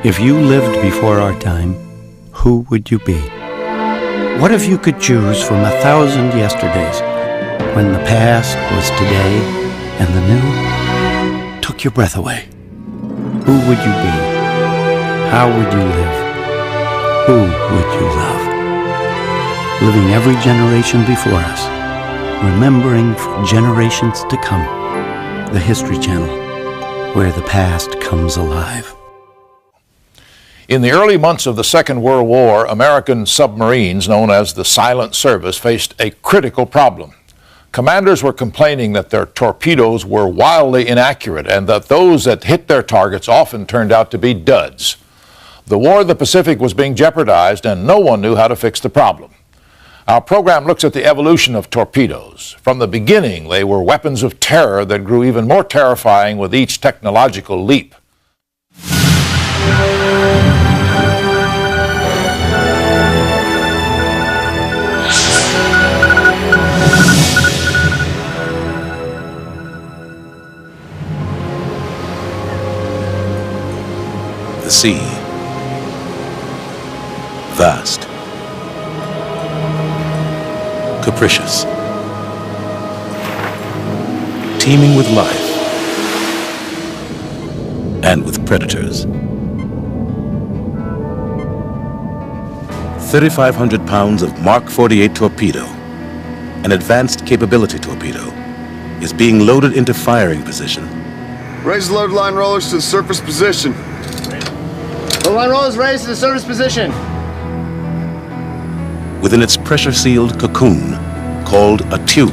If you lived before our time, who would you be? What if you could choose from 1,000 yesterdays, when the past was today and the new took your breath away? Who would you be? How would you live? Who would you love? Living every generation before us, remembering for generations to come, the History Channel, where the past comes alive. In the early months of the Second World War, American submarines, known as the Silent Service, faced a critical problem. Commanders were complaining that their torpedoes were wildly inaccurate and that those that hit their targets often turned out to be duds. The War of the Pacific was being jeopardized and no one knew how to fix the problem. Our program looks at the evolution of torpedoes. From the beginning, they were weapons of terror that grew even more terrifying with each technological leap. The sea, vast, capricious, teeming with life and with predators. 3,500 pounds of Mark 48 torpedo, an advanced capability torpedo, is being loaded into firing position. Raise the load line rollers to the surface position. The line rollers raised to the surface position. Within its pressure-sealed cocoon called a tube.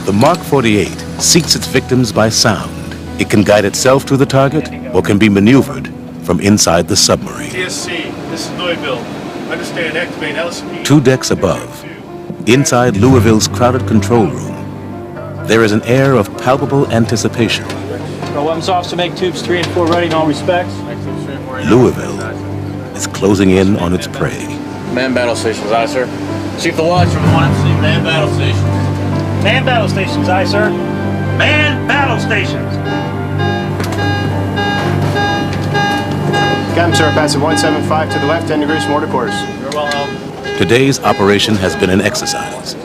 The Mark 48 seeks its victims by sound. It can guide itself to the target or can be maneuvered from inside the submarine. TSC, this is Louisville. Understand, activate LSP. 2 decks above, inside Louisville's crowded control room, there is an air of palpable anticipation. Our weapons officer make tubes 3 and 4 ready in all respects. Louisville is closing in on its prey. Man battle stations, aye, sir. Chief the watch from 1MC, man battle stations. Man battle stations, aye, sir. Man battle stations. Captain, sir, passing 175 to the left, 10 degrees from order course. Very well held. Today's operation has been an exercise.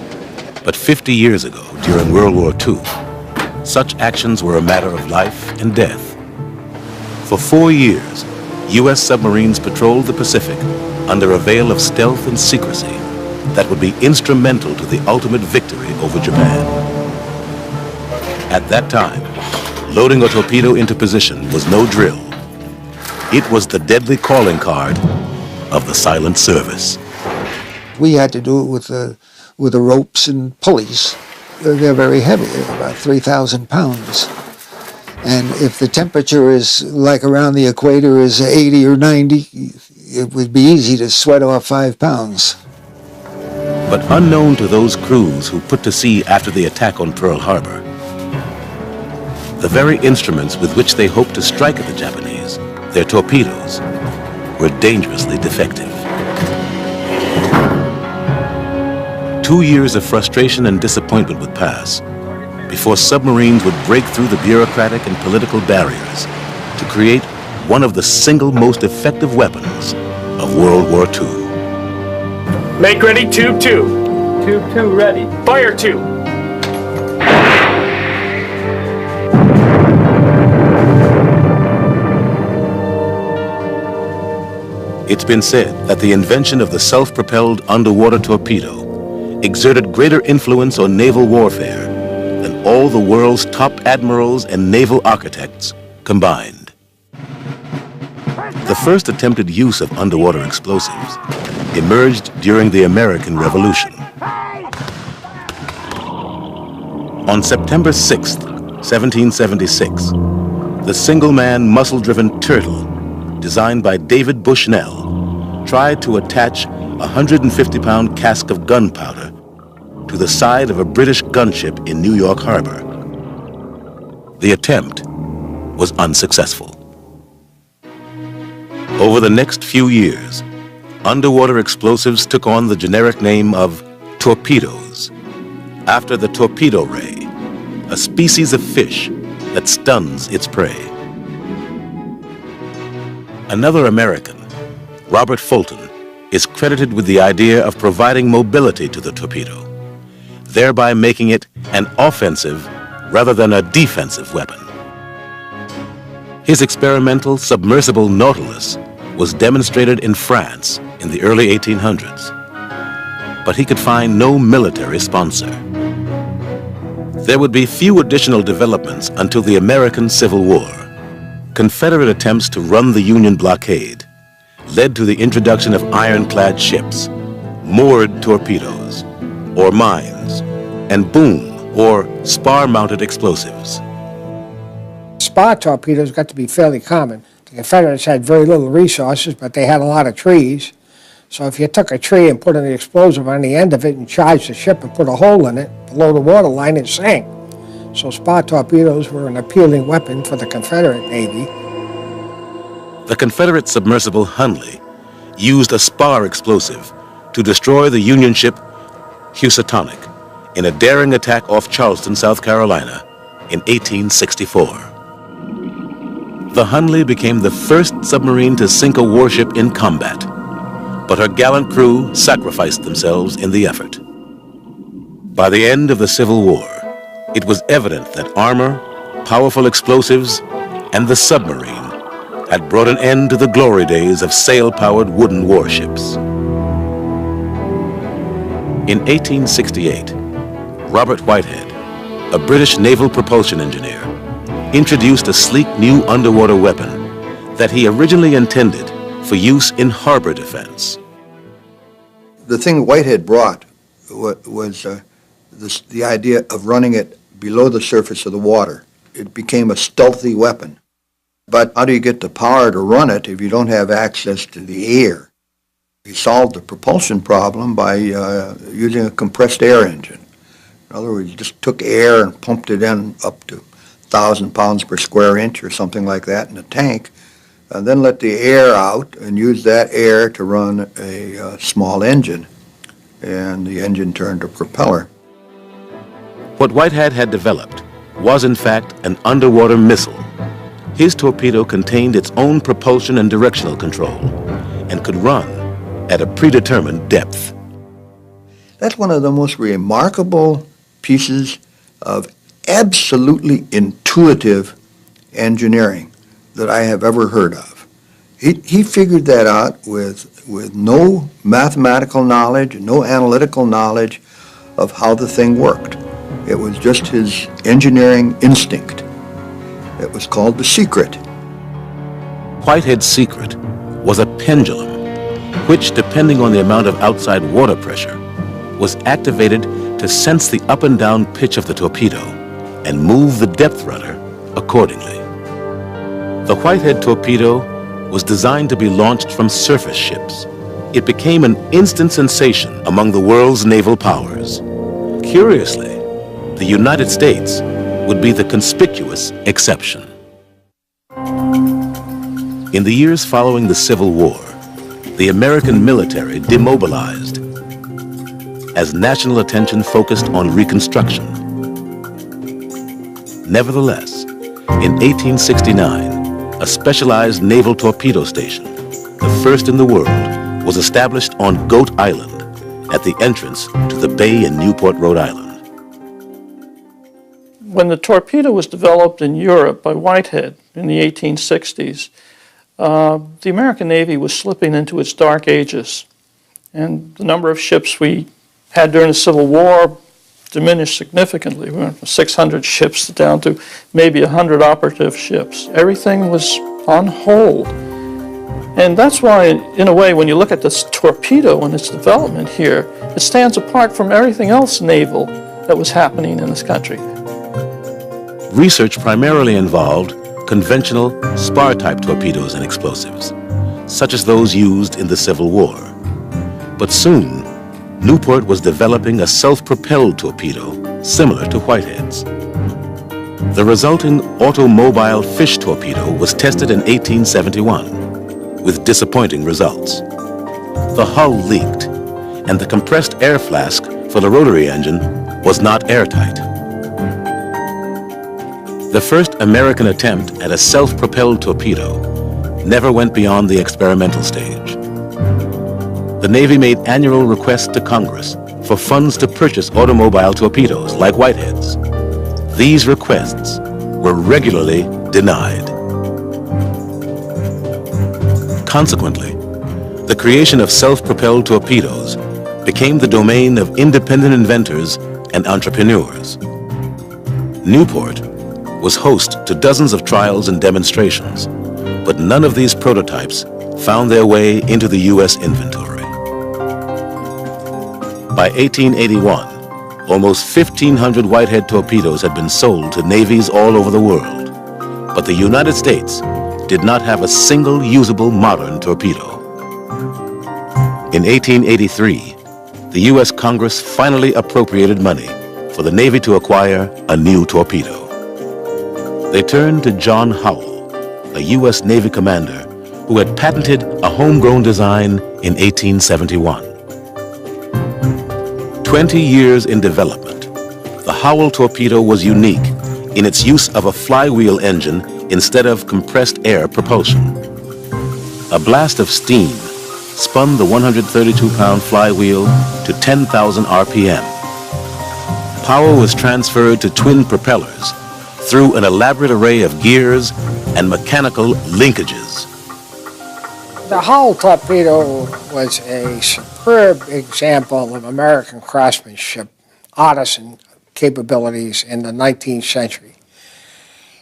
But 50 years ago, during World War II, such actions were a matter of life and death. For 4 years, U.S. submarines patrolled the Pacific under a veil of stealth and secrecy that would be instrumental to the ultimate victory over Japan. At that time, loading a torpedo into position was no drill. It was the deadly calling card of the Silent Service. We had to do it with the ropes and pulleys. They're very heavy, they're about 3,000 pounds. And if the temperature is like around the equator is 80 or 90, it would be easy to sweat off 5 pounds. But unknown to those crews who put to sea after the attack on Pearl Harbor, the very instruments with which they hoped to strike at the Japanese, their torpedoes, were dangerously defective. 2 years of frustration and disappointment would pass before submarines would break through the bureaucratic and political barriers to create one of the single most effective weapons of World War II. Make ready, tube 2. Tube 2 ready. Fire 2. It's been said that the invention of the self-propelled underwater torpedo exerted greater influence on naval warfare than all the world's top admirals and naval architects combined. The first attempted use of underwater explosives emerged during the American Revolution. On September 6th, 1776, the single-man muscle-driven Turtle, designed by David Bushnell, tried to attach a 150-pound cask of gunpowder to the side of a British gunship in New York Harbor. The attempt was unsuccessful. Over the next few years, underwater explosives took on the generic name of torpedoes, after the torpedo ray, a species of fish that stuns its prey. Another American, Robert Fulton, is credited with the idea of providing mobility to the torpedo, thereby making it an offensive rather than a defensive weapon. His experimental submersible Nautilus was demonstrated in France in the early 1800s, but he could find no military sponsor. There would be few additional developments until the American Civil War. Confederate attempts to run the Union blockade led to the introduction of ironclad ships, moored torpedoes, or mines, and boom, or spar-mounted explosives. Spar torpedoes got to be fairly common. The Confederates had very little resources, but they had a lot of trees. So if you took a tree and put an explosive on the end of it and charged the ship and put a hole in it below the waterline, it sank. So spar torpedoes were an appealing weapon for the Confederate Navy. The Confederate submersible Hunley used a spar explosive to destroy the Union ship Housatonic in a daring attack off Charleston, South Carolina in 1864. The Hunley became the first submarine to sink a warship in combat, but her gallant crew sacrificed themselves in the effort. By the end of the Civil War, it was evident that armor, powerful explosives, and the submarine had brought an end to the glory days of sail-powered wooden warships. In 1868, Robert Whitehead, a British naval propulsion engineer, introduced a sleek new underwater weapon that he originally intended for use in harbor defense. The thing Whitehead brought was the idea of running it below the surface of the water. It became a stealthy weapon. But how do you get the power to run it if you don't have access to the air? He solved the propulsion problem by using a compressed air engine. In other words, you just took air and pumped it in up to 1,000 pounds per square inch or something like that in a tank, and then let the air out and use that air to run a small engine, and the engine turned to propeller. What Whitehead had developed was in fact an underwater missile. His torpedo contained its own propulsion and directional control and could run at a predetermined depth. That's one of the most remarkable pieces of absolutely intuitive engineering that I have ever heard of. He figured that out with no mathematical knowledge, no analytical knowledge of how the thing worked. It was just his engineering instinct. It was called the secret. Whitehead's secret was a pendulum, which, depending on the amount of outside water pressure, was activated to sense the up and down pitch of the torpedo and move the depth rudder accordingly. The Whitehead torpedo was designed to be launched from surface ships. It became an instant sensation among the world's naval powers. Curiously, the United States would be the conspicuous exception. In the years following the Civil War, the American military demobilized as national attention focused on Reconstruction. Nevertheless, in 1869, a specialized naval torpedo station, the first in the world, was established on Goat Island at the entrance to the bay in Newport, Rhode Island. When the torpedo was developed in Europe by Whitehead in the 1860s, the American Navy was slipping into its dark ages, and the number of ships we had during the Civil War diminished significantly. We went from 600 ships down to maybe 100 operative ships. Everything was on hold. And that's why, in a way, when you look at this torpedo and its development here, it stands apart from everything else naval that was happening in this country. Research primarily involved conventional spar-type torpedoes and explosives, such as those used in the Civil War. But soon, Newport was developing a self-propelled torpedo similar to Whitehead's. The resulting automobile fish torpedo was tested in 1871 with disappointing results. The hull leaked, and the compressed air flask for the rotary engine was not airtight. The first American attempt at a self-propelled torpedo never went beyond the experimental stage. The Navy made annual requests to Congress for funds to purchase automobile torpedoes like Whiteheads. These requests were regularly denied. Consequently, the creation of self-propelled torpedoes became the domain of independent inventors and entrepreneurs. Newport was host to dozens of trials and demonstrations, but none of these prototypes found their way into the U.S. inventory. By 1881, almost 1,500 Whitehead torpedoes had been sold to navies all over the world, but the United States did not have a single usable modern torpedo. In 1883, the U.S. Congress finally appropriated money for the Navy to acquire a new torpedo. They turned to John Howell, a U.S. Navy commander who had patented a homegrown design in 1871. 20 years in development, the Howell torpedo was unique in its use of a flywheel engine instead of compressed air propulsion. A blast of steam spun the 132-pound flywheel to 10,000 RPM. Power was transferred to twin propellers through an elaborate array of gears and mechanical linkages. The Howell torpedo was a superb example of American craftsmanship, artisan capabilities in the 19th century.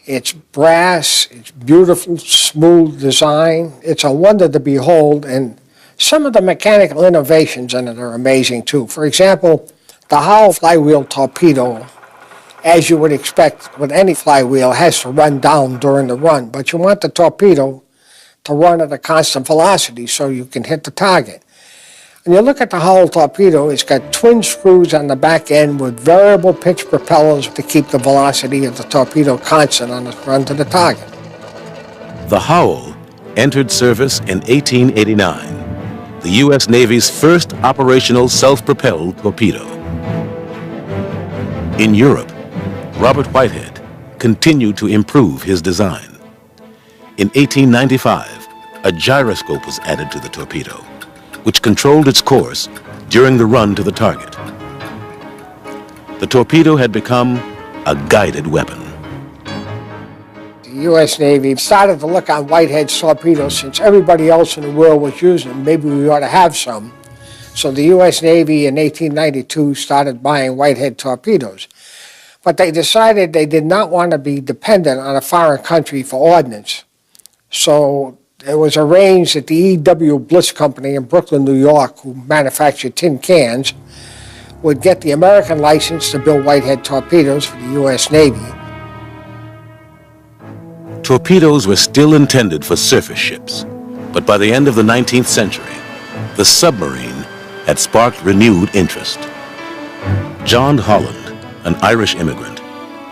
It's brass, it's beautiful, smooth design. It's a wonder to behold, and some of the mechanical innovations in it are amazing too. For example, the Howell flywheel torpedo, as you would expect with any flywheel, has to run down during the run, but you want the torpedo to run at a constant velocity so you can hit the target. When you look at the Howell torpedo, it's got twin screws on the back end with variable pitch propellers to keep the velocity of the torpedo constant on its run to the target. The Howell entered service in 1889, the U.S. Navy's first operational self-propelled torpedo. In Europe, Robert Whitehead continued to improve his design. In 1895, a gyroscope was added to the torpedo, which controlled its course during the run to the target. The torpedo had become a guided weapon. The U.S. Navy started to look on Whitehead torpedoes since everybody else in the world was using them. Maybe we ought to have some. So the U.S. Navy in 1892 started buying Whitehead torpedoes. But they decided they did not want to be dependent on a foreign country for ordnance. So it was arranged that the E.W. Bliss Company in Brooklyn, New York, who manufactured tin cans, would get the American license to build Whitehead torpedoes for the U.S. Navy. Torpedoes were still intended for surface ships, but by the end of the 19th century, the submarine had sparked renewed interest. John Holland, an Irish immigrant,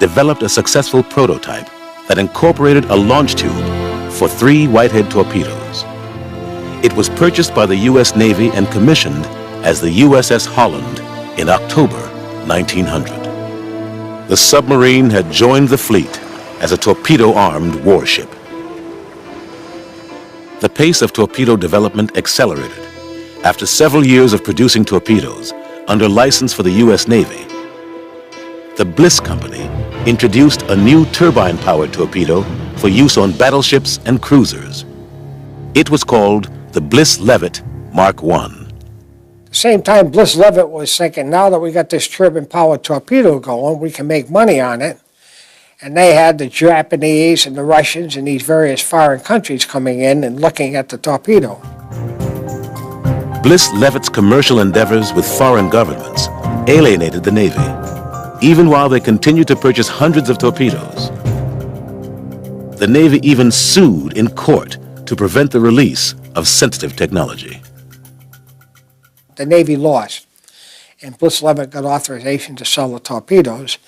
developed a successful prototype that incorporated a launch tube for 3 Whitehead torpedoes. It was purchased by the U.S. Navy and commissioned as the USS Holland in October 1900. The submarine had joined the fleet as a torpedo-armed warship. The pace of torpedo development accelerated. After several years of producing torpedoes under license for the U.S. Navy, the Bliss Company introduced a new turbine-powered torpedo for use on battleships and cruisers. It was called the Bliss-Levitt Mark I. At the same time, Bliss-Levitt was thinking, now that we got this turbine-powered torpedo going, we can make money on it. And they had the Japanese and the Russians and these various foreign countries coming in and looking at the torpedo. Bliss-Levitt's commercial endeavors with foreign governments alienated the Navy, even while they continued to purchase hundreds of torpedoes. The Navy even sued in court to prevent the release of sensitive technology. The Navy lost, and Bliss-Levitt got authorization to sell the torpedoes.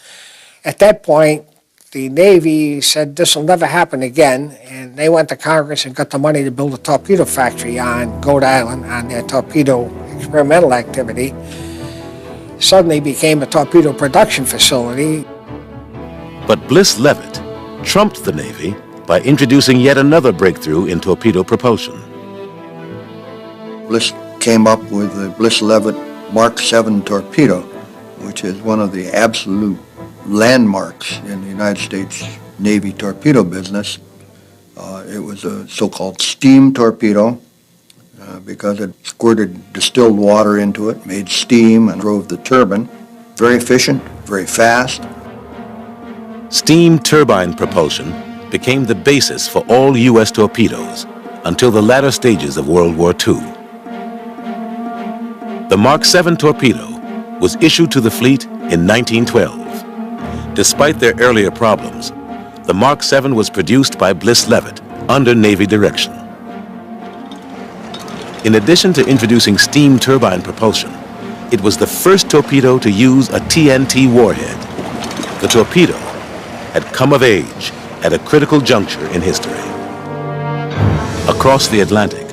At that point, the Navy said this will never happen again, and they went to Congress and got the money to build a torpedo factory on Goat Island on their torpedo experimental activity. Suddenly became a torpedo production facility. But Bliss-Levitt trumped the Navy by introducing yet another breakthrough in torpedo propulsion. Bliss came up with the Bliss Levitt Mark 7 torpedo, which is one of the absolute landmarks in the United States Navy torpedo business. It was a so-called steam torpedo because it squirted distilled water into it, made steam, and drove the turbine. Very efficient, very fast. Steam turbine propulsion became the basis for all U.S. torpedoes until the latter stages of World War II. The Mark 7 torpedo was issued to the fleet in 1912. Despite their earlier problems, the Mark 7 was produced by Bliss Levitt under Navy direction. In addition to introducing steam turbine propulsion, it was the first torpedo to use a TNT warhead. The torpedo had come of age at a critical juncture in history. Across the Atlantic,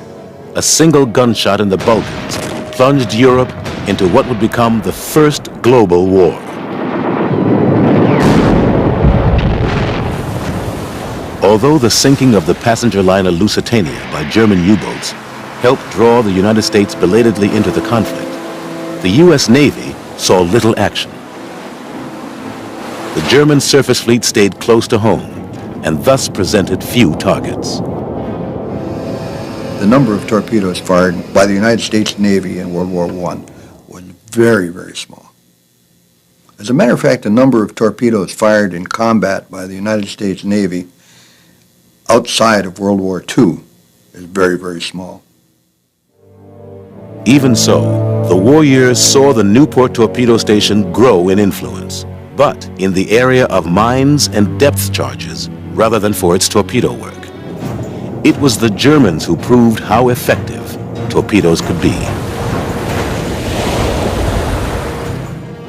a single gunshot in the Balkans plunged Europe into what would become the first global war. Although the sinking of the passenger liner Lusitania by German U-boats helped draw the United States belatedly into the conflict, the U.S. Navy saw little action. The German surface fleet stayed close to home and thus presented few targets. The number of torpedoes fired by the United States Navy in World War I was very, very small. As a matter of fact, the number of torpedoes fired in combat by the United States Navy outside of World War II is very, very small. Even so, the war years saw the Newport Torpedo Station grow in influence, but in the area of mines and depth charges rather than for its torpedo work. It was the Germans who proved how effective torpedoes could be.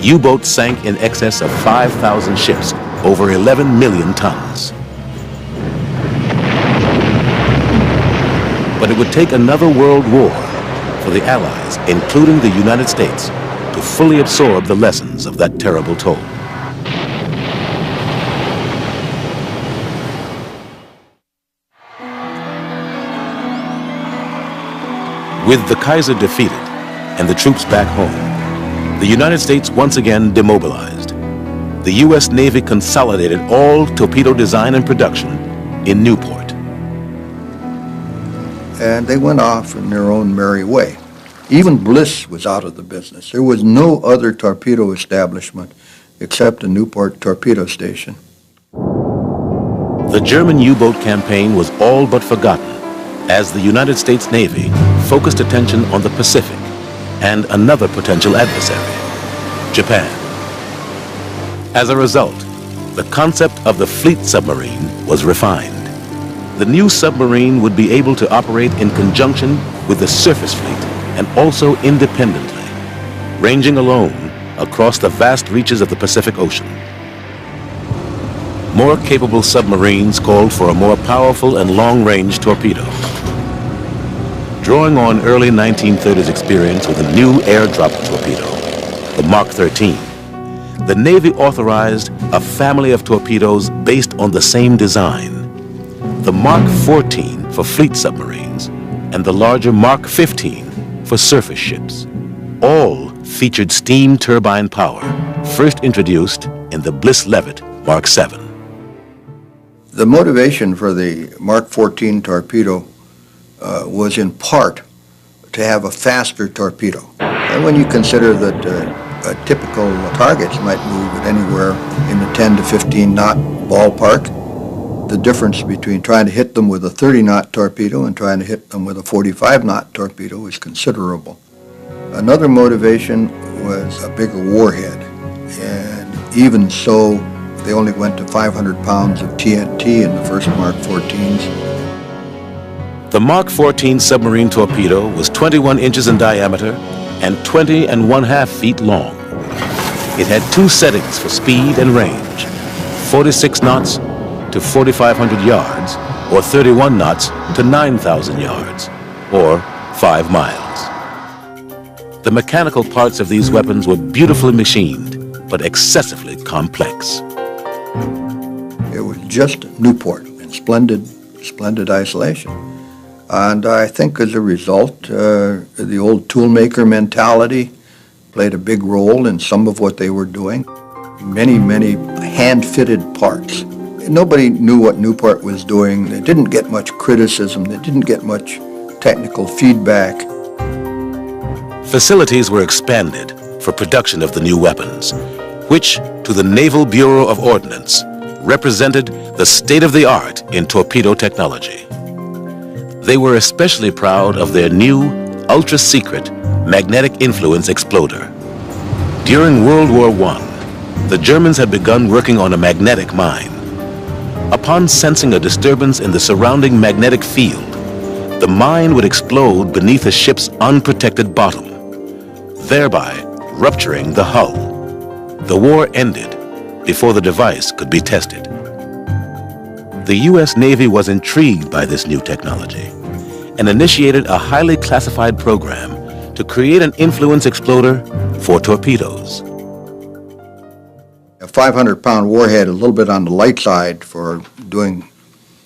U-boats sank in excess of 5,000 ships, over 11 million tons. But it would take another world war for the Allies, including the United States, to fully absorb the lessons of that terrible toll. With the Kaiser defeated and the troops back home, the United States once again demobilized. The U.S. Navy consolidated all torpedo design and production in Newport. And they went off in their own merry way. Even Bliss was out of the business. There was no other torpedo establishment except the Newport Torpedo Station. The German U-boat campaign was all but forgotten as the United States Navy focused attention on the Pacific and another potential adversary, Japan. As a result, the concept of the fleet submarine was refined. The new submarine would be able to operate in conjunction with the surface fleet and also independently, ranging alone across the vast reaches of the Pacific Ocean. More capable submarines called for a more powerful and long-range torpedo. Drawing on early 1930s experience with a new airdrop torpedo, the Mark 13, the Navy authorized a family of torpedoes based on the same design. The Mark 14 for fleet submarines and the larger Mark 15 for surface ships. All featured steam turbine power, first introduced in the Bliss Levitt Mark 7. The motivation for the Mark 14 torpedo was in part to have a faster torpedo. And when you consider that typical targets might move at anywhere in the 10 to 15 knot ballpark, the difference between trying to hit them with a 30-knot torpedo and trying to hit them with a 45-knot torpedo is considerable. Another motivation was a bigger warhead, and even so, they only went to 500 pounds of TNT in the first Mark 14s. The Mark 14 submarine torpedo was 21 inches in diameter and 20½ feet long. It had two settings for speed and range, 46 knots to 4,500 yards, or 31 knots to 9,000 yards, or 5 miles. The mechanical parts of these weapons were beautifully machined, but excessively complex. It was just Newport and splendid isolation. And I think as a result, the old toolmaker mentality played a big role in some of what they were doing. Many hand-fitted parts. Nobody knew what Newport was doing. They didn't get much criticism. They didn't get much technical feedback. Facilities were expanded for production of the new weapons, which, to the Naval Bureau of Ordnance, represented the state-of-the-art in torpedo technology. They were especially proud of their new, ultra-secret, magnetic influence exploder. During World War I, the Germans had begun working on a magnetic mine. Upon sensing a disturbance in the surrounding magnetic field, the mine would explode beneath a ship's unprotected bottom, thereby rupturing the hull. The war ended before the device could be tested. The U.S. Navy was intrigued by this new technology and initiated a highly classified program to create an influence exploder for torpedoes. A 500-pound warhead, a little bit on the light side for doing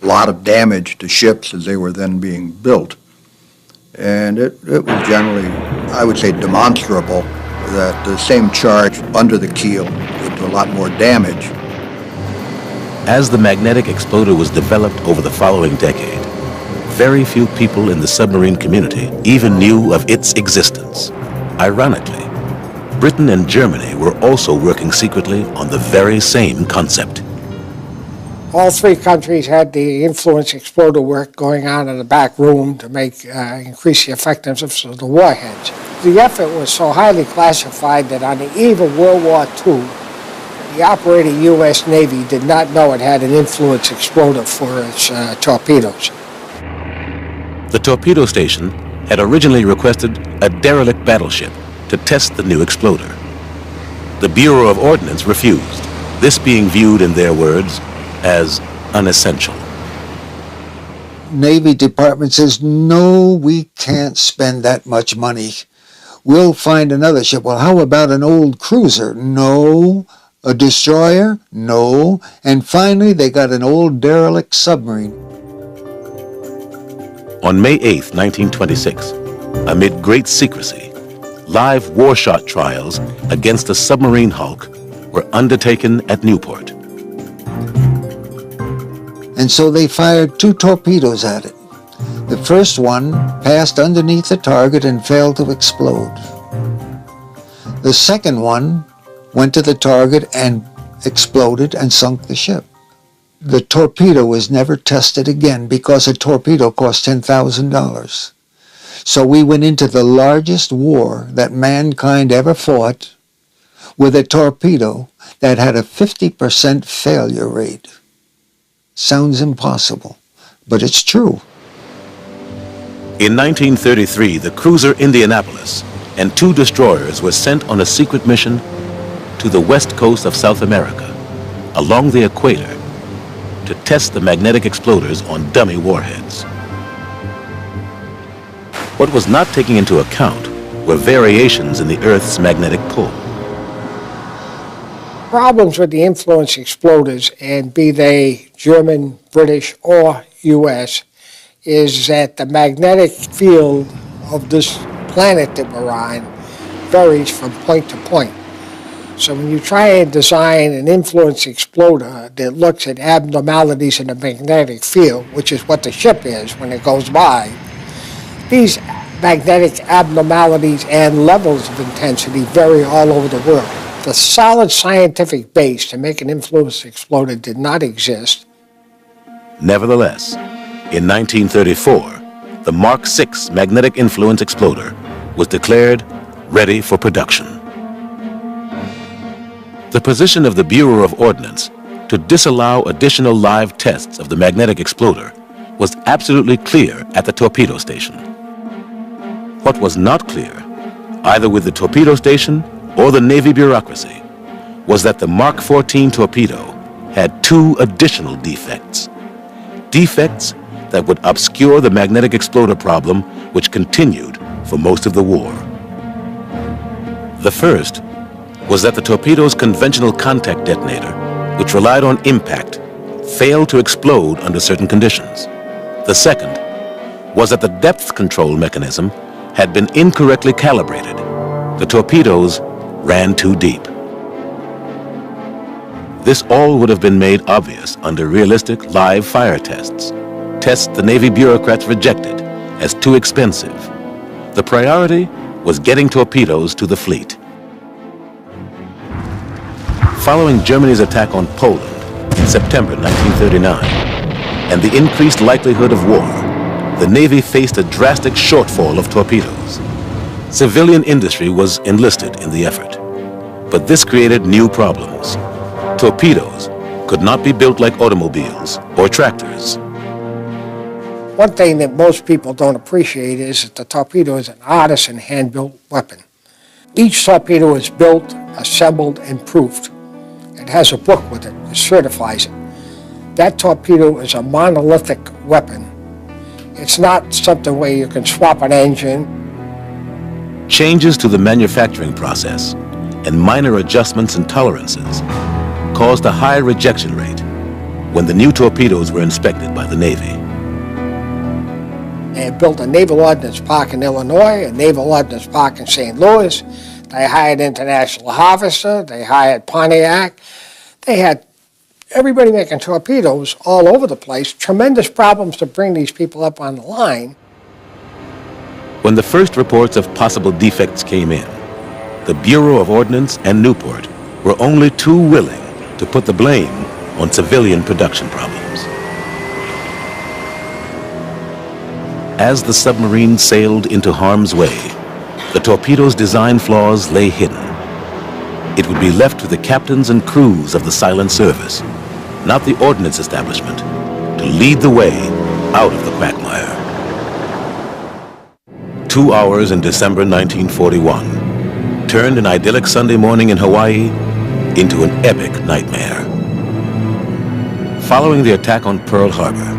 a lot of damage to ships as they were then being built. And it was generally, I would say, demonstrable that the same charge under the keel would do a lot more damage. As the magnetic exploder was developed over the following decade, very few people in the submarine community even knew of its existence. Ironically, Britain and Germany were also working secretly on the very same concept. All three countries had the influence exploder work going on in the back room to make increase the effectiveness of the warheads. The effort was so highly classified that on the eve of World War II, the operating U.S. Navy did not know it had an influence exploder for its torpedoes. The torpedo station had originally requested a derelict battleship to test the new exploder. The Bureau of Ordnance refused, this being viewed, in their words, as unessential. Navy Department says, no, we can't spend that much money. We'll find another ship. Well, how about an old cruiser? No. A destroyer? No. And finally, they got an old derelict submarine. On May 8, 1926, amid great secrecy, live warshot trials against a submarine hulk were undertaken at Newport. And so they fired 2 torpedoes at it. The first one passed underneath the target and failed to explode. The second one went to the target and exploded and sunk the ship. The torpedo was never tested again because a torpedo cost $10,000. So we went into the largest war that mankind ever fought with a torpedo that had a 50% failure rate. Sounds impossible, but it's true. In 1933, the cruiser Indianapolis and 2 destroyers were sent on a secret mission to the west coast of South America, along the equator, to test the magnetic exploders on dummy warheads. What was not taken into account were variations in the Earth's magnetic pull. Problems with the influence exploders, and be they German, British, or U.S., is that the magnetic field of this planet that we're on varies from point to point. So when you try and design an influence exploder that looks at abnormalities in the magnetic field, which is what the ship is when it goes by, these magnetic abnormalities and levels of intensity vary all over the world. The solid scientific base to make an influence exploder did not exist. Nevertheless, in 1934, the Mark VI magnetic influence exploder was declared ready for production. The position of the Bureau of Ordnance to disallow additional live tests of the magnetic exploder was absolutely clear at the torpedo station. What was not clear, either with the torpedo station or the Navy bureaucracy, was that the Mark XIV torpedo had 2 additional defects. Defects that would obscure the magnetic exploder problem, which continued for most of the war. The first was that the torpedo's conventional contact detonator, which relied on impact, failed to explode under certain conditions. The second was that the depth control mechanism had been incorrectly calibrated. The torpedoes ran too deep. This all would have been made obvious under realistic live fire tests, tests the Navy bureaucrats rejected as too expensive. The priority was getting torpedoes to the fleet. Following Germany's attack on Poland in September 1939 and the increased likelihood of war, the Navy faced a drastic shortfall of torpedoes. Civilian industry was enlisted in the effort, but this created new problems. Torpedoes could not be built like automobiles or tractors. One thing that most people don't appreciate is that the torpedo is an artisan hand-built weapon. Each torpedo is built, assembled, and proofed. It has a book with it that certifies it. That torpedo is a monolithic weapon. It's not something where you can swap an engine. Changes to the manufacturing process and minor adjustments and tolerances caused a high rejection rate when the new torpedoes were inspected by the Navy. They built a Naval Ordnance Park in Illinois, a Naval Ordnance Park in St. Louis. They hired International Harvester, they hired Pontiac. They had everybody making torpedoes all over the place, tremendous problems to bring these people up on the line. When the first reports of possible defects came in, the Bureau of Ordnance and Newport were only too willing to put the blame on civilian production problems. As the submarine sailed into harm's way, the torpedo's design flaws lay hidden. It would be left to the captains and crews of the silent service, not the ordnance establishment, to lead the way out of the quagmire. 2 hours in December 1941 turned an idyllic Sunday morning in Hawaii into an epic nightmare. Following the attack on Pearl Harbor,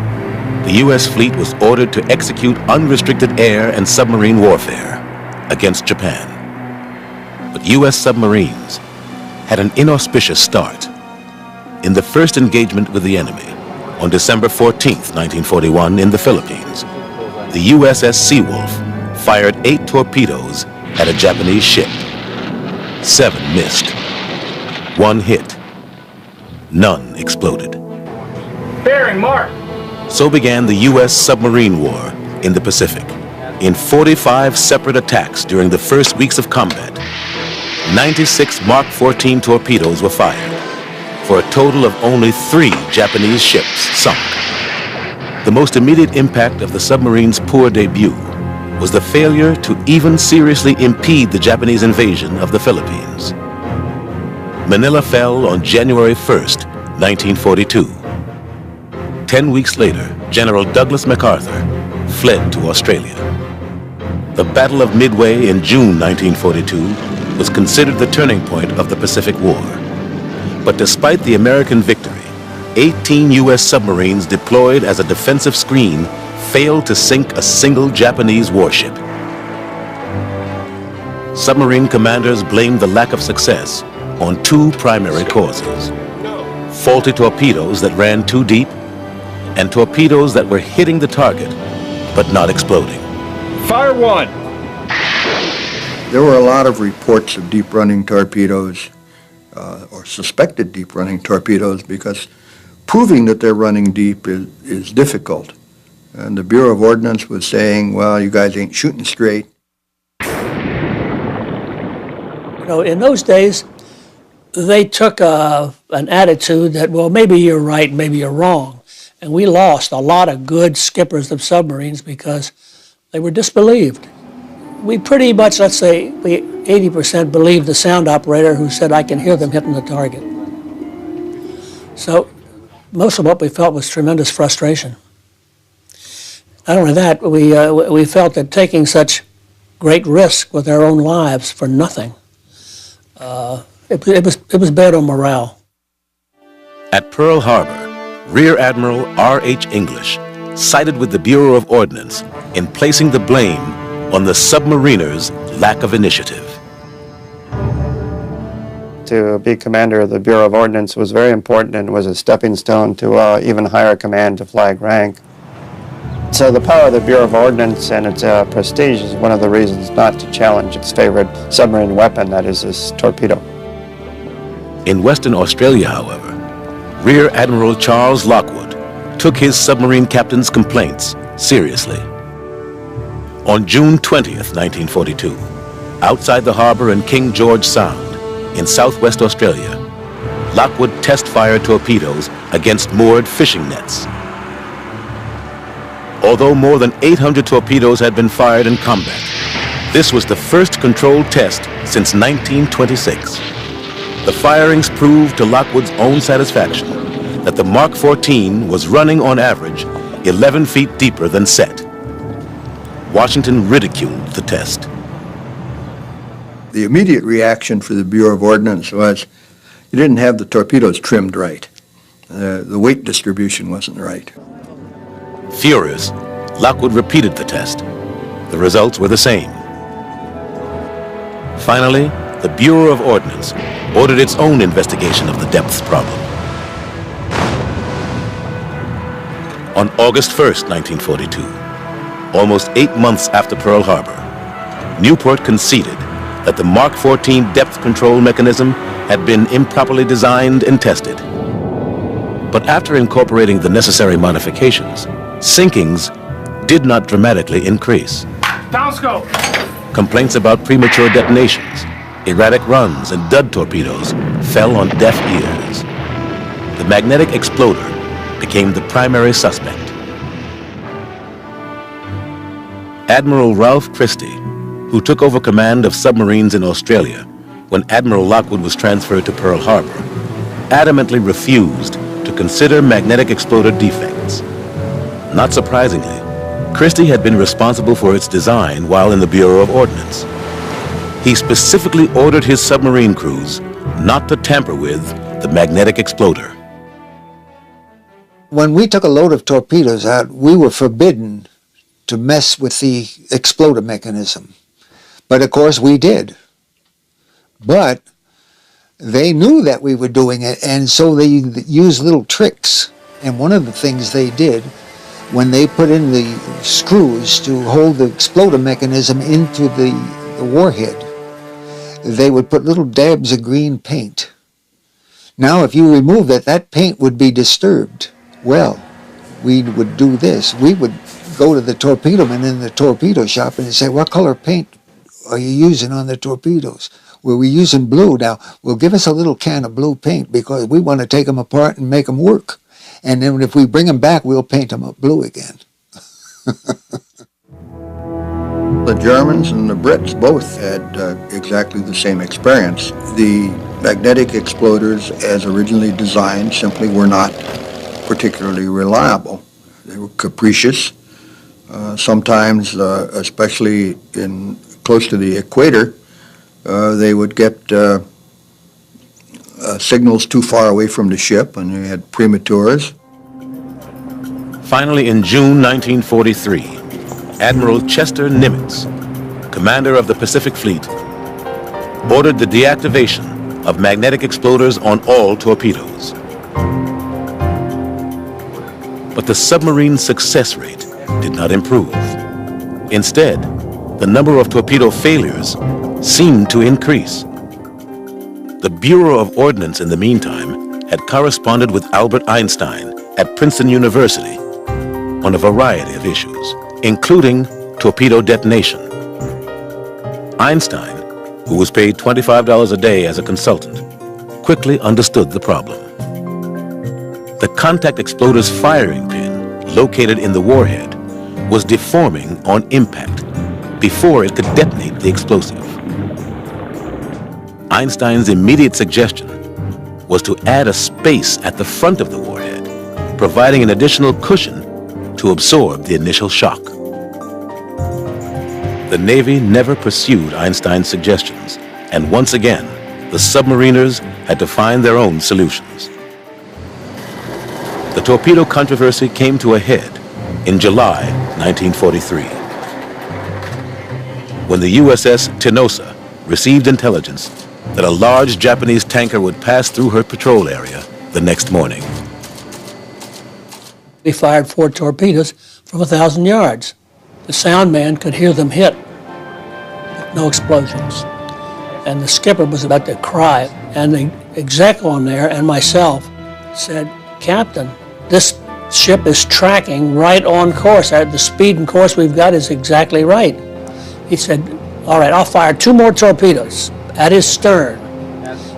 the U.S. fleet was ordered to execute unrestricted air and submarine warfare against Japan. But U.S. submarines had an inauspicious start. In the first engagement with the enemy, on December 14, 1941, in the Philippines, the USS Seawolf fired 8 torpedoes at a Japanese ship. 7 missed. 1 hit. None exploded. Bearing mark. So began the U.S. submarine war in the Pacific. In 45 separate attacks during the first weeks of combat, 96 Mark 14 torpedoes were fired, for a total of only 3 Japanese ships sunk. The most immediate impact of the submarine's poor debut was the failure to even seriously impede the Japanese invasion of the Philippines. Manila fell on January 1st, 1942. 10 weeks later, General Douglas MacArthur fled to Australia. The Battle of Midway in June 1942 was considered the turning point of the Pacific War. But despite the American victory, 18 U.S. submarines deployed as a defensive screen failed to sink a single Japanese warship. Submarine commanders blamed the lack of success on 2 primary causes: faulty torpedoes that ran too deep, and torpedoes that were hitting the target but not exploding. Fire 1. There were a lot of reports of deep-running torpedoes, or suspected deep-running torpedoes, because proving that they're running deep is difficult. And the Bureau of Ordnance was saying, well, you guys ain't shooting straight. You know, in those days, they took an attitude that, well, maybe you're right, maybe you're wrong. And we lost a lot of good skippers of submarines because they were disbelieved. We pretty much, let's say, we 80% believed the sound operator who said, I can hear them hitting the target. So most of what we felt was tremendous frustration. Not only that, we felt that taking such great risk with our own lives for nothing, it was bad on morale. At Pearl Harbor, Rear Admiral R.H. English sided with the Bureau of Ordnance in placing the blame on the submariners' lack of initiative. to be commander of the Bureau of Ordnance was very important and was a stepping stone to even higher command to flag rank. So the power of the Bureau of Ordnance and its prestige is one of the reasons not to challenge its favorite submarine weapon, that is this torpedo. In Western Australia, however, Rear Admiral Charles Lockwood took his submarine captain's complaints seriously. On June 20th, 1942, outside the harbor in King George Sound, in southwest Australia, Lockwood test-fired torpedoes against moored fishing nets. Although more than 800 torpedoes had been fired in combat, this was the first controlled test since 1926. The firings proved to Lockwood's own satisfaction that the Mark 14 was running on average 11 feet deeper than set. Washington ridiculed the test. The immediate reaction for the Bureau of Ordnance was you didn't have the torpedoes trimmed right. The weight distribution wasn't right. Furious, Lockwood repeated the test. The results were the same. Finally, the Bureau of Ordnance ordered its own investigation of the depths problem. On August 1st, 1942, almost 8 months after Pearl Harbor, Newport conceded that the Mark 14 depth control mechanism had been improperly designed and tested. But after incorporating the necessary modifications, sinkings did not dramatically increase. Downscope! Complaints about premature detonations, erratic runs, and dud torpedoes fell on deaf ears. The magnetic exploder became the primary suspect. Admiral Ralph Christie, who took over command of submarines in Australia when Admiral Lockwood was transferred to Pearl Harbor, adamantly refused to consider magnetic exploder defects. Not surprisingly, Christie had been responsible for its design while in the Bureau of Ordnance. He specifically ordered his submarine crews not to tamper with the magnetic exploder. When we took a load of torpedoes out, we were forbidden to mess with the exploder mechanism. But of course we did. But they knew that we were doing it, and so they used little tricks. And one of the things they did, when they put in the screws to hold the exploder mechanism into the warhead, they would put little dabs of green paint. Now if you remove that, that paint would be disturbed. Well, we would do this. We would go to the torpedo man in the torpedo shop and say, what color paint are you using on the torpedoes? Well, we're using blue. Now, well, give us a little can of blue paint because we want to take them apart and make them work. And then if we bring them back, we'll paint them up blue again. The Germans and the Brits both had exactly the same experience. The magnetic exploders, as originally designed, simply were not particularly reliable. They were capricious. Sometimes, especially close to the equator, they would get signals too far away from the ship, and they had prematures. Finally, in June 1943, Admiral Chester Nimitz, commander of the Pacific Fleet, ordered the deactivation of magnetic exploders on all torpedoes. But the submarine success rate did not improve. Instead, the number of torpedo failures seemed to increase. The Bureau of Ordnance, in the meantime, had corresponded with Albert Einstein at Princeton University on a variety of issues, including torpedo detonation. Einstein, who was paid $25 a day as a consultant, quickly understood the problem. The contact exploder's firing pin, located in the warhead, was deforming on impact before it could detonate the explosive. Einstein's immediate suggestion was to add a space at the front of the warhead, providing an additional cushion to absorb the initial shock. The Navy never pursued Einstein's suggestions, and once again, the submariners had to find their own solutions. The torpedo controversy came to a head in July 1943, when the USS Tenosa received intelligence that a large Japanese tanker would pass through her patrol area the next morning. We fired 4 torpedoes from 1,000 yards. The sound man could hear them hit, but no explosions. And the skipper was about to cry. And the exec on there and myself said, "Captain, this ship is tracking right on course. The speed and course we've got is exactly right." He said, "All right, I'll fire 2 more torpedoes at his stern,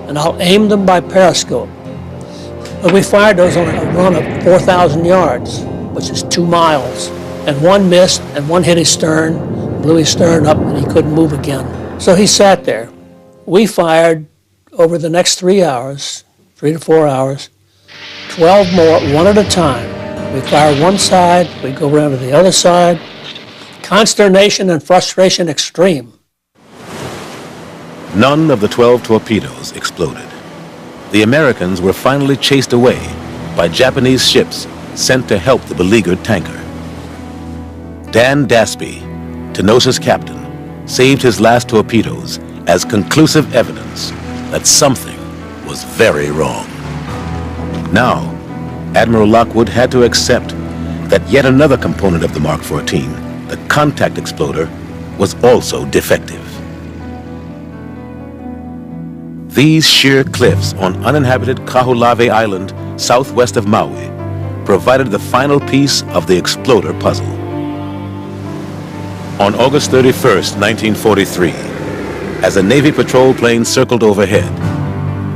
and I'll aim them by periscope." But we fired those on a run of 4,000 yards, which is 2 miles. And one missed, and one hit his stern, blew his stern up, and he couldn't move again. So he sat there. We fired over the next 3 hours, 3 to 4 hours, 12 more, one at a time. We fire one side, we go around to the other side. Consternation and frustration extreme. None of the 12 torpedoes exploded. The Americans were finally chased away by Japanese ships sent to help the beleaguered tanker. Dan Dasby, Tenossa's captain, saved his last torpedoes as conclusive evidence that something was very wrong. Now, Admiral Lockwood had to accept that yet another component of the Mark 14, the contact exploder, was also defective. These sheer cliffs on uninhabited Kaho'olawe Island, southwest of Maui, provided the final piece of the exploder puzzle. On August 31st, 1943, as a Navy patrol plane circled overhead,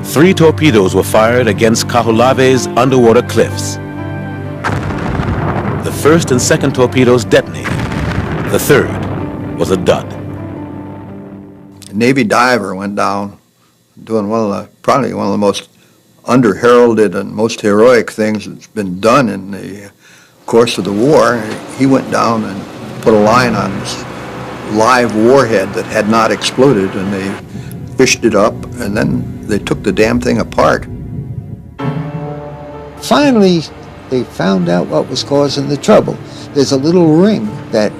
3 torpedoes were fired against Kaho'olawe's underwater cliffs. The first and second torpedoes detonated. The third was a dud. A Navy diver went down doing probably one of the most under-heralded and most heroic things that's been done in the course of the war. He went down and put a line on this live warhead that had not exploded, and they fished it up, and then they took the damn thing apart. Finally, they found out what was causing the trouble. There's a little ring that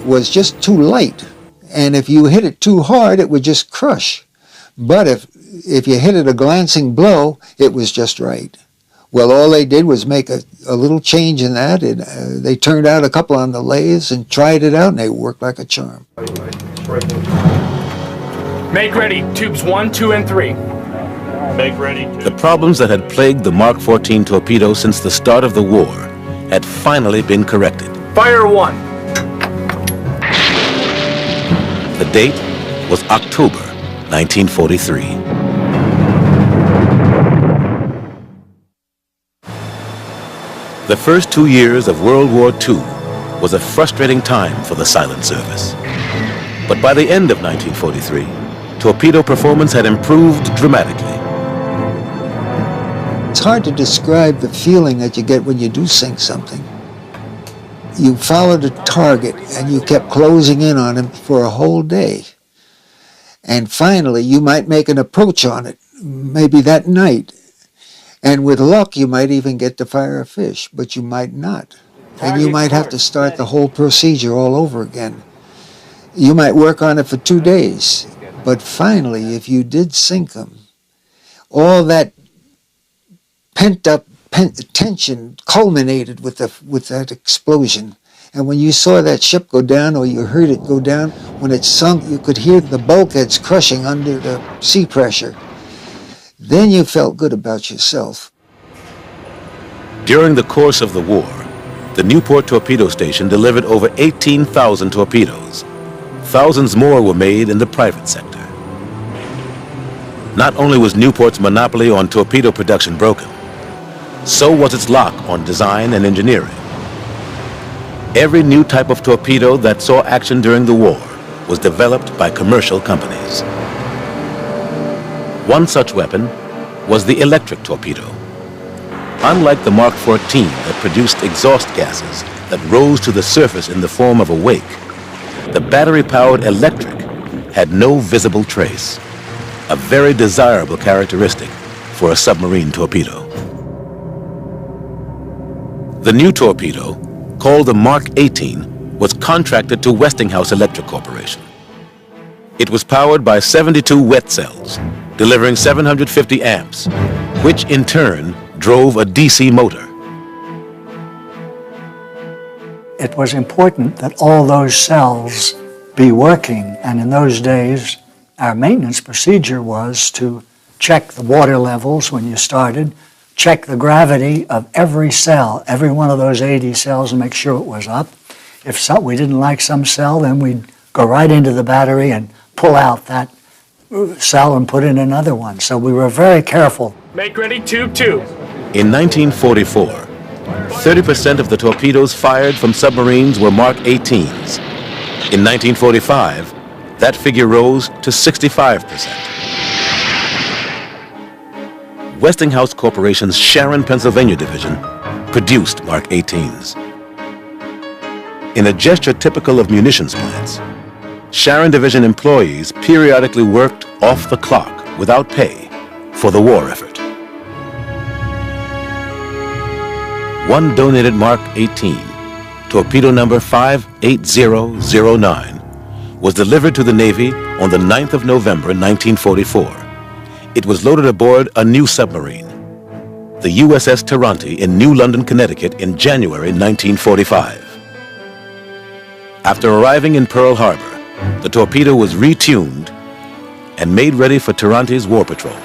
was just too light, and if you hit it too hard, it would just crush. But if you hit it a glancing blow, it was just right. Well, all they did was make a little change in that, and they turned out a couple on the lathes and tried it out, and they worked like a charm. Make ready, tubes 1, 2, and 3. Make ready. The problems that had plagued the Mark 14 torpedo since the start of the war had finally been corrected. Fire 1. The date was October 1943. The first 2 years of World War II was a frustrating time for the Silent Service. But by the end of 1943, torpedo performance had improved dramatically. It's hard to describe the feeling that you get when you do sink something. You followed a target and you kept closing in on him for a whole day. And finally, you might make an approach on it, maybe that night. And with luck, you might even get to fire a fish, but you might not. And you might have to start the whole procedure all over again. You might work on it for 2 days, but finally, if you did sink them, all that pent-up tension culminated with that explosion. And when you saw that ship go down, or you heard it go down, when it sunk, you could hear the bulkheads crushing under the sea pressure. Then you felt good about yourself. During the course of the war, the Newport Torpedo Station delivered over 18,000 torpedoes. Thousands more were made in the private sector. Not only was Newport's monopoly on torpedo production broken, so was its lock on design and engineering. Every new type of torpedo that saw action during the war was developed by commercial companies. One such weapon was the electric torpedo. Unlike the Mark 14 that produced exhaust gases that rose to the surface in the form of a wake, the battery-powered electric had no visible trace, a very desirable characteristic for a submarine torpedo. The new torpedo, called the Mark 18, was contracted to Westinghouse Electric Corporation. It was powered by 72 wet cells, delivering 750 amps, which in turn drove a DC motor. It was important that all those cells be working, and in those days, our maintenance procedure was to check the water levels when you started, check the gravity of every cell, every one of those 80 cells, and make sure it was up. If we didn't like some cell, then we'd go right into the battery and pull out that cell and put in another one. So we were very careful. Make ready, tube 2. In 1944, 30% of the torpedoes fired from submarines were Mark 18s. In 1945, that figure rose to 65%. Westinghouse Corporation's Sharon, Pennsylvania division produced Mark 18s. In a gesture typical of munitions plants, Sharon Division employees periodically worked off the clock without pay for the war effort. One donated Mark 18, torpedo number 58009, was delivered to the Navy on the 9th of November 1944. It was loaded aboard a new submarine, the USS Taranti in New London, Connecticut in January 1945. After arriving in Pearl Harbor, the torpedo was retuned and made ready for Taranti's war patrol.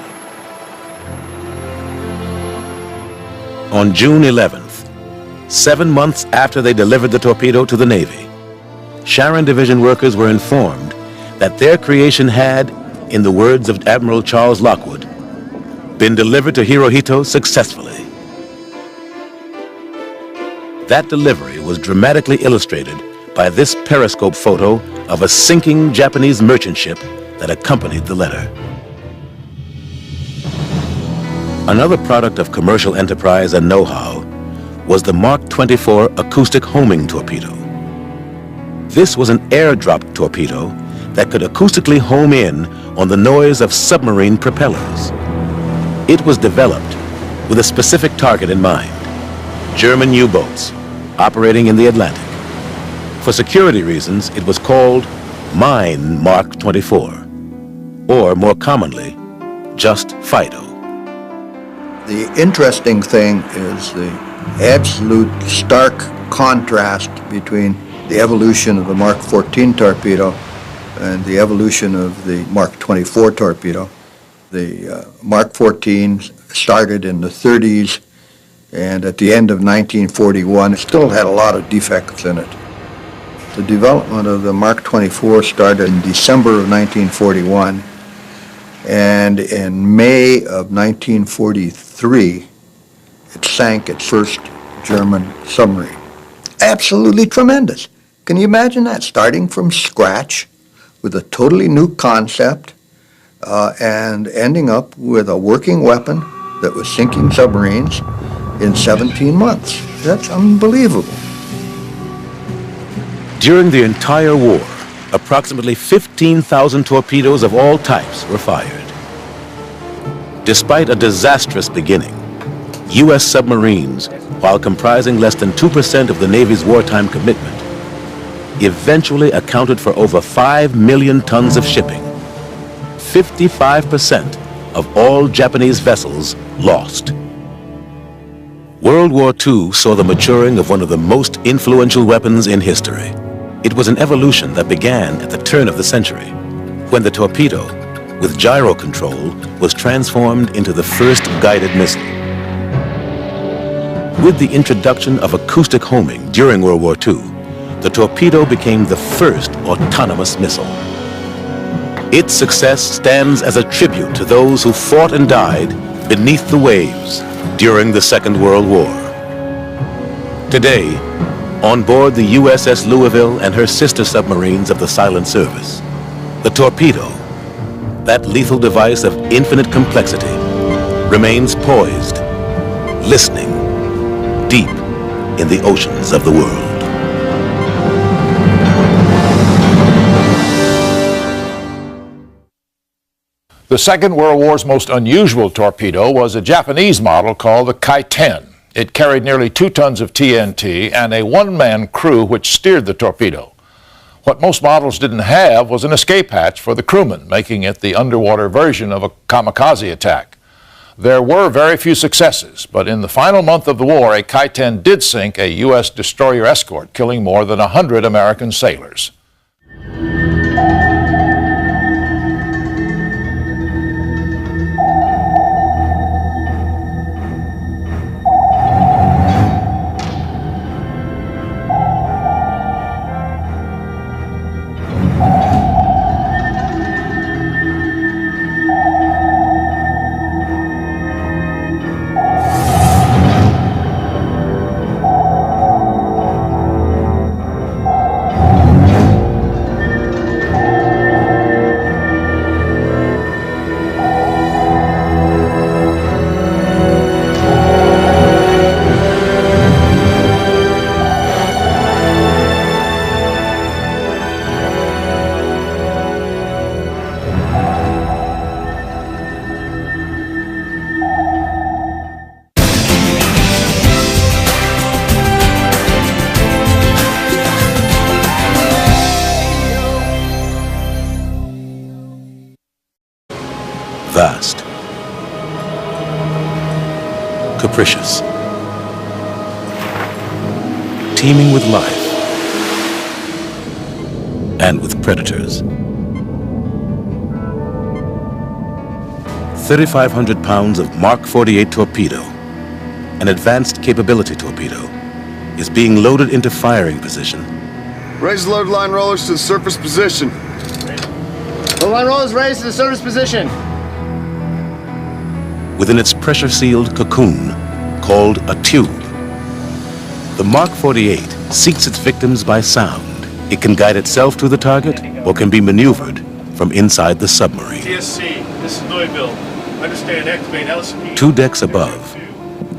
On June 11th, 7 months after they delivered the torpedo to the Navy, Sharon Division workers were informed that their creation had, in the words of Admiral Charles Lockwood, been delivered to Hirohito successfully. That delivery was dramatically illustrated by this periscope photo of a sinking Japanese merchant ship that accompanied the letter. Another product of commercial enterprise and know-how was the Mark 24 acoustic homing torpedo. This was an airdrop torpedo that could acoustically home in on the noise of submarine propellers. It was developed with a specific target in mind: German U-boats operating in the Atlantic. For security reasons, it was called Mine Mark 24, or more commonly, just Fido. The interesting thing is the absolute stark contrast between the evolution of the Mark 14 torpedo and the evolution of the Mark 24 torpedo. The Mark 14 started in the 30s, and at the end of 1941, it still had a lot of defects in it. The development of the Mark 24 started in December of 1941, and in May of 1943, it sank its first German submarine. Absolutely tremendous. Can you imagine that? Starting from scratch with a totally new concept and ending up with a working weapon that was sinking submarines in 17 months. That's unbelievable. During the entire war, approximately 15,000 torpedoes of all types were fired. Despite a disastrous beginning, U.S. submarines, while comprising less than 2% of the Navy's wartime commitment, eventually accounted for over 5 million tons of shipping. 55% of all Japanese vessels lost. World War II saw the maturing of one of the most influential weapons in history. It was an evolution that began at the turn of the century, when the torpedo, with gyro control, was transformed into the first guided missile. With the introduction of acoustic homing during World War II, the torpedo became the first autonomous missile. Its success stands as a tribute to those who fought and died beneath the waves during the Second World War. Today, on board the USS Louisville and her sister submarines of the Silent Service, the torpedo, that lethal device of infinite complexity, remains poised, listening, deep in the oceans of the world. The Second World War's most unusual torpedo was a Japanese model called the Kai-10. It carried nearly 2 tons of TNT and a one-man crew which steered the torpedo. What most models didn't have was an escape hatch for the crewmen, making it the underwater version of a kamikaze attack. There were very few successes, but in the final month of the war, a Kai-10 did sink a U.S. destroyer escort, killing more than 100 American sailors. Vast, capricious, teeming with life and with predators. 3,500 pounds of Mark 48 torpedo, an advanced capability torpedo, is being loaded into firing position. Raise the load line rollers to the surface position. Load line rollers raised to the surface position. Within its pressure-sealed cocoon called a tube. The Mark 48 seeks its victims by sound. It can guide itself to the target or can be maneuvered from inside the submarine. TSC, this is Louisville. Understand activate LSP. 2 decks above,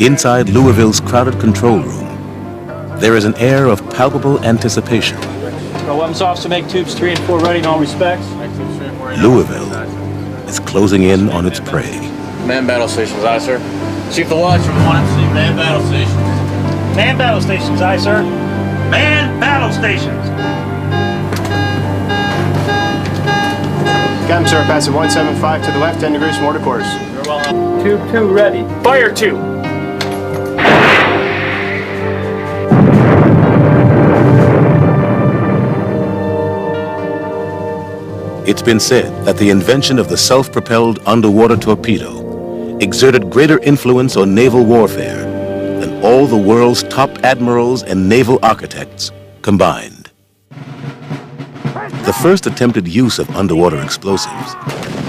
inside Louisville's crowded control room, there is an air of palpable anticipation. Weapons officer, make tubes 3 and 4 ready in all respects. Louisville is closing in on its prey. Man battle stations, aye, sir. Chief the watch from 1MC, man battle stations. Man battle stations, aye, sir. Man battle stations. Captain, sir, passing 175 to the left, 10 degrees from order course. Very well. Tube 2 ready. Fire 2. It's been said that the invention of the self-propelled underwater torpedo exerted greater influence on naval warfare than all the world's top admirals and naval architects combined. The first attempted use of underwater explosives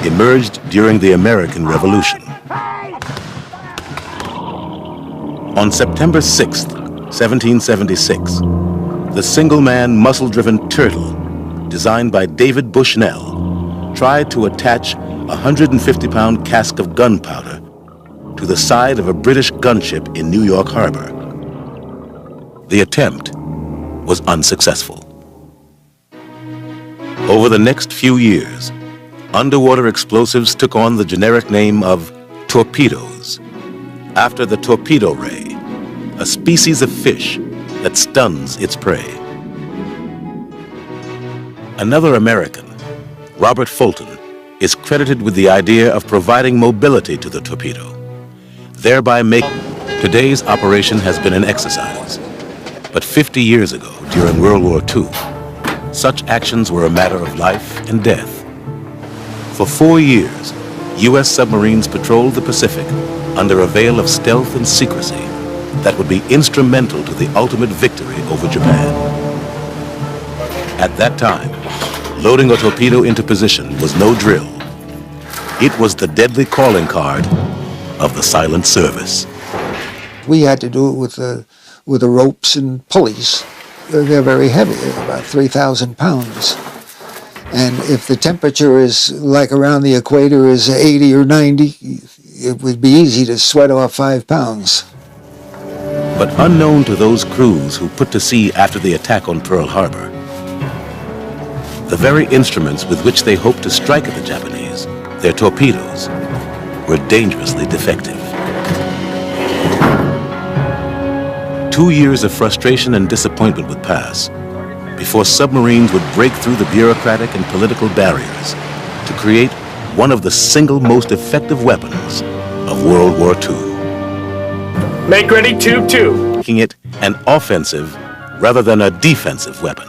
emerged during the American Revolution. On September 6th, 1776, the single-man muscle-driven Turtle, designed by David Bushnell, tried to attach a 150-pound cask of gunpowder to the side of a British gunship in New York Harbor. The attempt was unsuccessful. Over the next few years, underwater explosives took on the generic name of torpedoes, after the torpedo ray, a species of fish that stuns its prey. Another American, Robert Fulton, is credited with the idea of providing mobility to the torpedo, thereby making today's operation has been an exercise. But 50 years ago, during World War II, such actions were a matter of life and death. For 4 years, U.S. submarines patrolled the Pacific under a veil of stealth and secrecy that would be instrumental to the ultimate victory over Japan. At that time, loading a torpedo into position was no drill. It was the deadly calling card of the silent service. We had to do it with the ropes and pulleys. They're very heavy, they're about 3,000 pounds. And if the temperature is like around the equator is 80 or 90, it would be easy to sweat off 5 pounds. But unknown to those crews who put to sea after the attack on Pearl Harbor, the very instruments with which they hoped to strike at the Japanese, their torpedoes, were dangerously defective. 2 years of frustration and disappointment would pass before submarines would break through the bureaucratic and political barriers to create one of the single most effective weapons of World War II. Make ready, tube 2. Making it an offensive rather than a defensive weapon.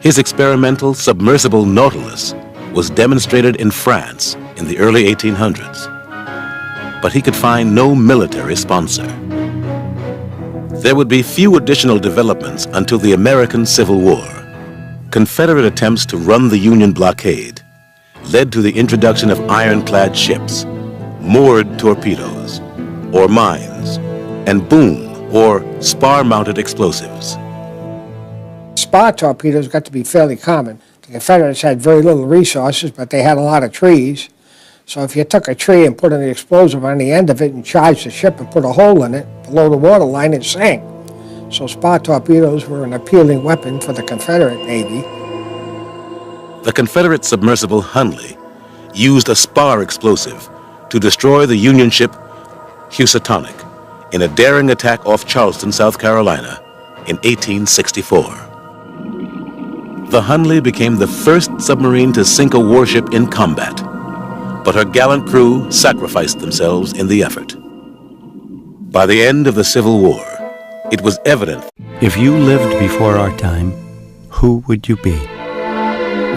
His experimental submersible Nautilus was demonstrated in France in the early 1800s, but he could find no military sponsor. There would be few additional developments until the American Civil War. Confederate attempts to run the Union blockade led to the introduction of ironclad ships, moored torpedoes, or mines, and boom, or spar-mounted explosives. Spar torpedoes got to be fairly common. The Confederates had very little resources, but they had a lot of trees. So if you took a tree and put an explosive on the end of it and charged the ship and put a hole in it below the waterline, it sank. So spar torpedoes were an appealing weapon for the Confederate Navy. The Confederate submersible Hunley used a spar explosive to destroy the Union ship Housatonic in a daring attack off Charleston, South Carolina in 1864. The Hunley became the first submarine to sink a warship in combat, but her gallant crew sacrificed themselves in the effort. By the end of the Civil War, it was evident. If you lived before our time, who would you be?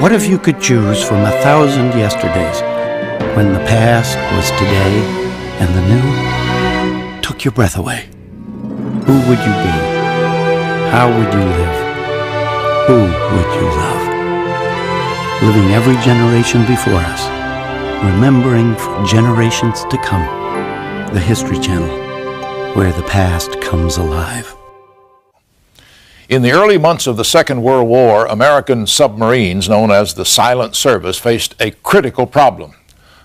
What if you could choose from 1,000 yesterdays, when the past was today and the new took your breath away? Who would you be? How would you live? Who would you love? Living every generation before us, remembering for generations to come. The History Channel, where the past comes alive. In the early months of the Second World War, American submarines, known as the Silent Service, faced a critical problem.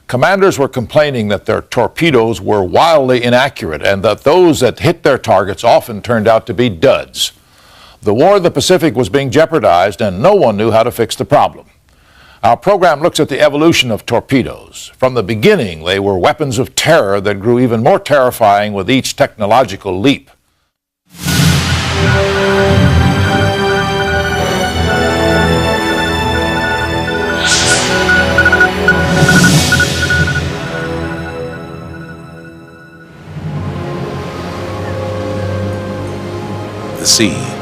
Commanders were complaining that their torpedoes were wildly inaccurate and that those that hit their targets often turned out to be duds. The War of the Pacific was being jeopardized and no one knew how to fix the problem. Our program looks at the evolution of torpedoes. From the beginning, they were weapons of terror that grew even more terrifying with each technological leap. The sea